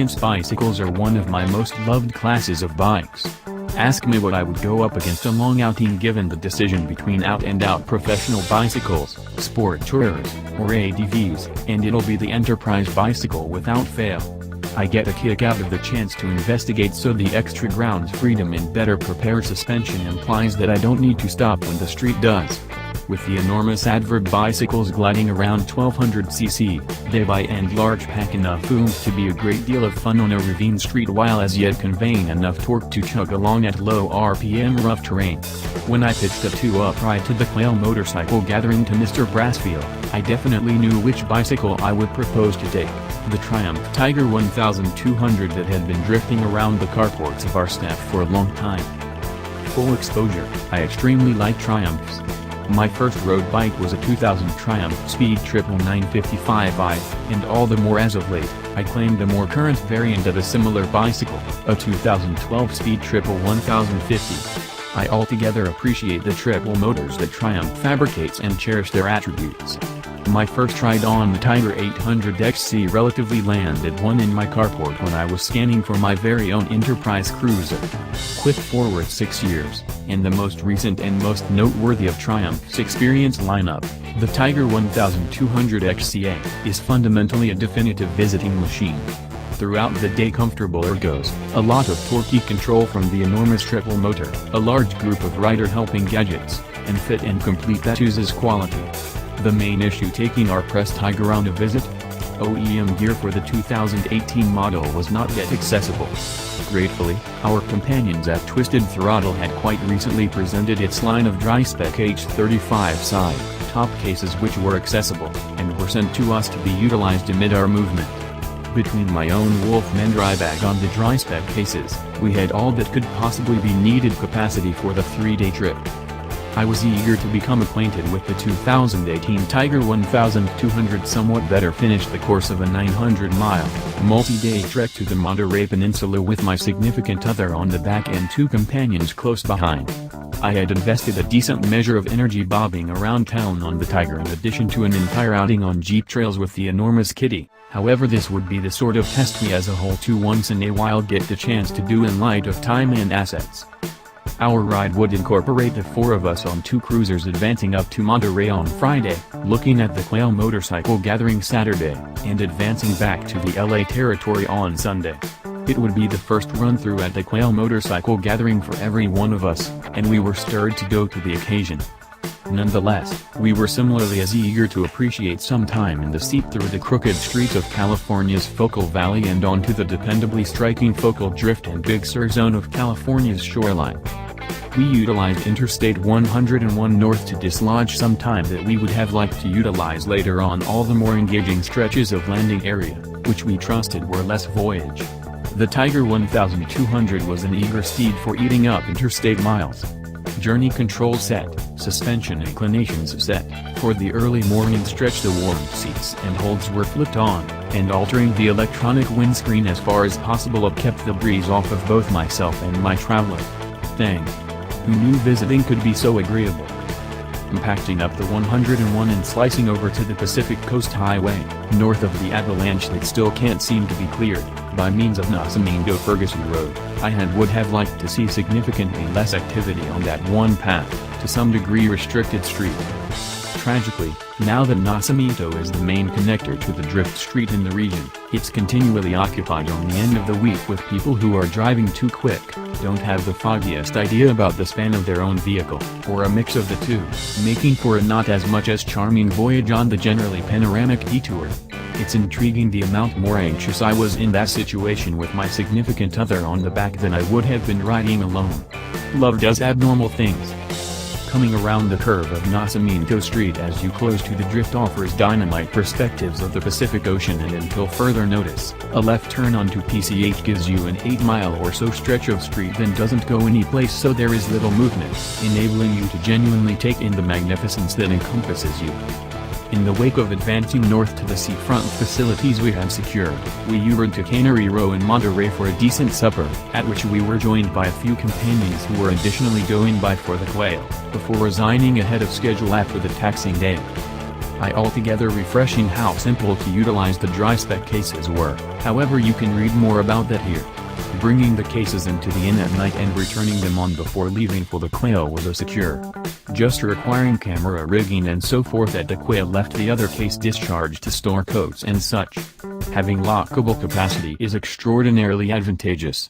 Triumph's bicycles are one of my most loved classes of bikes. Ask me what I would go up against a long outing given the decision between out-and-out professional bicycles, sport tourers, or ADVs, and it'll be the Enterprise bicycle without fail. I get a kick out of the chance to investigate, so the extra ground freedom and better prepared suspension implies that I don't need to stop when the street does. With the enormous Adverb bicycles gliding around 1200cc, they by and large pack enough oomph to be a great deal of fun on a ravine street while as yet conveying enough torque to chug along at low RPM rough terrain. When I pitched a 2-up ride to the Quail Motorcycle Gathering to Mr. Brassfield, I definitely knew which bicycle I would propose to take, the Triumph Tiger 1200 that had been drifting around the carports of our staff for a long time. Full exposure, I extremely like Triumphs. My first road bike was a 2000 Triumph Speed Triple 955i, and all the more as of late, I claimed a more current variant of a similar bicycle, a 2012 Speed Triple 1050. I altogether appreciate the triple motors that Triumph fabricates and cherish their attributes. My first ride on the Tiger 800XC relatively landed one in my carport when I was scanning for my very own Enterprise cruiser. Quick forward 6 years, and the most recent and most noteworthy of Triumph's experience lineup, the Tiger 1200XCA, is fundamentally a definitive visiting machine. Throughout the day, comfortable ergos, a lot of torquey control from the enormous triple motor, a large group of rider-helping gadgets, and fit and complete that oozes quality. The main issue taking our pressed Tiger on a visit? OEM gear for the 2018 model was not yet accessible. Gratefully, our companions at Twisted Throttle had quite recently presented its line of dry-spec H35 side top cases which were accessible, and were sent to us to be utilized amid our movement. Between my own Wolfman dry bag on the dry-spec cases, we had all that could possibly be needed capacity for the 3-day trip. I was eager to become acquainted with the 2018 Tiger 1200 somewhat better finish the course of a 900-mile, multi-day trek to the Monterey Peninsula with my significant other on the back and 2 companions close behind. I had invested a decent measure of energy bobbing around town on the Tiger in addition to an entire outing on Jeep trails with the enormous Kitty. However, this would be the sort of test me as a whole to once in a while get the chance to do in light of time and assets. Our ride would incorporate the 4 of us on 2 cruisers advancing up to Monterey on Friday, looking at the Quail Motorcycle Gathering Saturday, and advancing back to the LA territory on Sunday. It would be the first run-through at the Quail Motorcycle Gathering for every one of us, and we were stirred to go to the occasion. Nonetheless, we were similarly as eager to appreciate some time in the seat through the crooked streets of California's Focal Valley and onto the dependably striking Focal Drift and Big Sur zone of California's shoreline. We utilized Interstate 101 North to dislodge some time that we would have liked to utilize later on all the more engaging stretches of landing area, which we trusted were less voyage. The Tiger 1200 was an eager steed for eating up interstate miles. Journey control set, suspension inclinations set. For the early morning stretch, the warm seats and holds were flipped on, and altering the electronic windscreen as far as possible kept the breeze off of both myself and my traveler. Thing. Who knew visiting could be so agreeable? Impacting up the 101 and slicing over to the Pacific Coast Highway, north of the avalanche that still can't seem to be cleared, by means of Nacimiento-Ferguson Road, I would have liked to see significantly less activity on that one path, to some degree restricted street. Tragically, now that Nacimiento is the main connector to the drift street in the region, it's continually occupied on the end of the week with people who are driving too quick, don't have the foggiest idea about the span of their own vehicle, or a mix of the two, making for a not as much as charming voyage on the generally panoramic detour. It's intriguing the amount more anxious I was in that situation with my significant other on the back than I would have been riding alone. Love does abnormal things. Coming around the curve of Nacimiento Street as you close to the drift offers dynamite perspectives of the Pacific Ocean, and until further notice, a left turn onto PCH gives you an 8-mile or so stretch of street then doesn't go anyplace, so there is little movement, enabling you to genuinely take in the magnificence that encompasses you. In the wake of advancing north to the seafront facilities we had secured, we Ubered to Cannery Row in Monterey for a decent supper, at which we were joined by a few companions who were additionally going by for the Quail, before resigning ahead of schedule after the taxing day. Altogether refreshing how simple to utilize the dry spec cases were. However, you can read more about that here. Bringing the cases into the inn at night and returning them on before leaving for the quail was a secure. Just requiring camera rigging and so forth at the quail left the other case discharged to store coats and such. Having lockable capacity is extraordinarily advantageous.